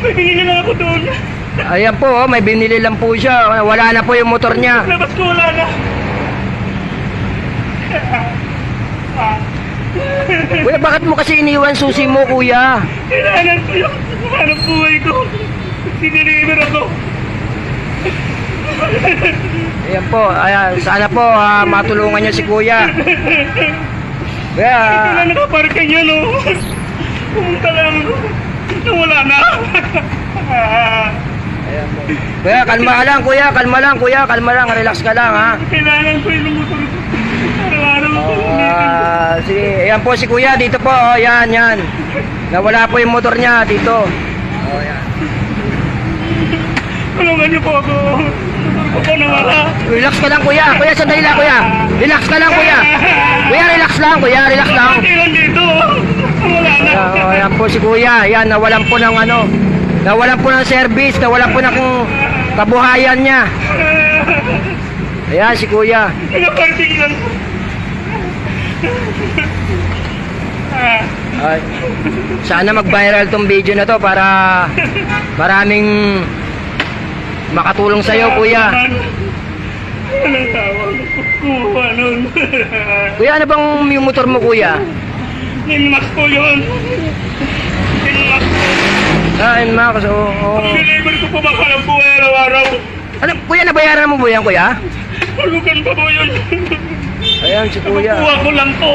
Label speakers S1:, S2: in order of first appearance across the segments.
S1: Pahingi na lang ako doon.
S2: Ayan po, oh, may binili lang po siya. Wala na po yung motor niya.
S1: Labas ko, wala na.
S2: Kuya, bakit mo kasi iniwan susi mo, kuya?
S1: Kailangan ko yung hanap buhay ko. Siniliver ako.
S2: Ayan po, ayan, sana po matulungan niyo si kuya. Kuya,
S1: Ito na nakaparking yan, oh. Pumunta lang ako. Nawala na.
S2: ayan po. Kuya, kalma ka lang, kuya, kalma lang, kuya, kalma lang, relax ka lang, ha?
S1: Kailangan ko yung motor ko. Araw-araw ako.
S2: Sige, ayan po si kuya, dito po, oh, yan, yan. Nawala po yung motor niya, dito. Oh, yan.
S1: Tulungan niyo po ako. Motor ko po nawala.
S2: Relax ka lang, kuya. Kuya, sandali lang, kuya. Relax ka lang, kuya. Kuya, relax lang, kuya, relax lang.
S1: Kailan dito? Wala na.
S2: Ayan po si kuya, ayan, nawalan po ng ano, nawalan po ng service, nawalan po ng kabuhayan niya. Ayan si kuya.
S1: Nakaparking lang.
S2: Ay, sana mag-viral tong video na to para maraming makatulong sa iyo, kuya.
S1: Walang tawag. Kuha nun.
S2: Kuya, ano bang yung motor mo, kuya?
S1: Ninmax po yun. Ninmax po.
S2: Max, oo.
S1: Pag-deliver ko po ba ka ng buhay araw-araw?
S2: Ano, kuya, nabayaran mo po yan, kuya?
S1: Hulugan pa po yun.
S2: Ayan si kuya.
S1: Kuha ko lang po.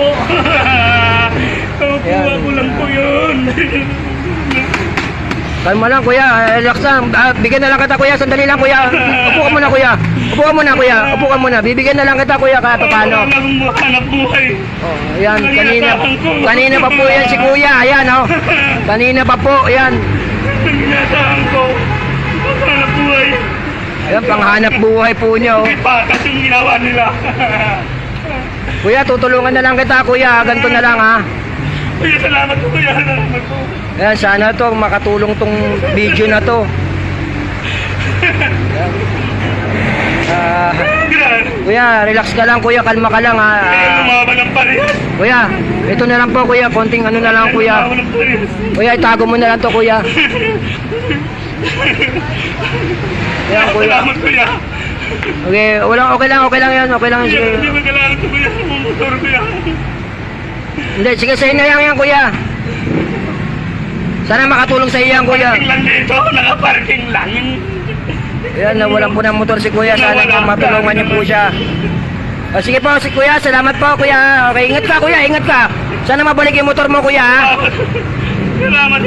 S1: Kuha ko lang po yun.
S2: Kalma lang, kuya. Relax lang. Bigyan na lang kita, kuya. Sandali lang, kuya. Upo ka muna, kuya. Upo ka muna, kuya. Upo ka muna. Bibigyan na lang kita, kuya, kahit paano.
S1: Wala nang mahanap buhay.
S2: Oh, ayan. Kanina pa po yan si kuya. Ayan, oh. Kanina pa po, ayan.
S1: Ginasaan ko. Mahanap buhay.
S2: Ayan, panghanap buhay po niyo.
S1: May patas yung ginawa nila.
S2: Kuya, tutulungan na lang kita, kuya. Ganito na lang, ha.
S1: Kuya, salamat po kuya. Salamat po.
S2: Ayan, sana to makatulong tong video na to.
S1: Grabe.
S2: Kuya, relax ka lang, kuya. Kalma ka lang, ha.
S1: Kaya lumaba ng parehas.
S2: Kuya, ito na lang po, kuya. Konting ano na lang, kuya.
S1: Lumaba ng parehas.
S2: Kuya, itago mo na lang to, kuya. Ayan, kuya.
S1: Salamat kuya.
S2: Okay, okay lang yan. Okay lang yan. Sige.
S1: Hindi mo kailangan ko kuya. Motor kuya.
S2: Hindi, sige, sa'yo na yan, kuya. Sana makatulong sa iyo yan, kuya.
S1: Parking lang dito. Nakaparking lang.
S2: Ayan, nawalan po ng motor si kuya. Sana po matulungan niyo po siya. O, sige po, si kuya. Salamat po, kuya. Okay, ingat ka, kuya. Ingat ka. Sana mabalik yung motor mo, kuya.
S1: Salamat.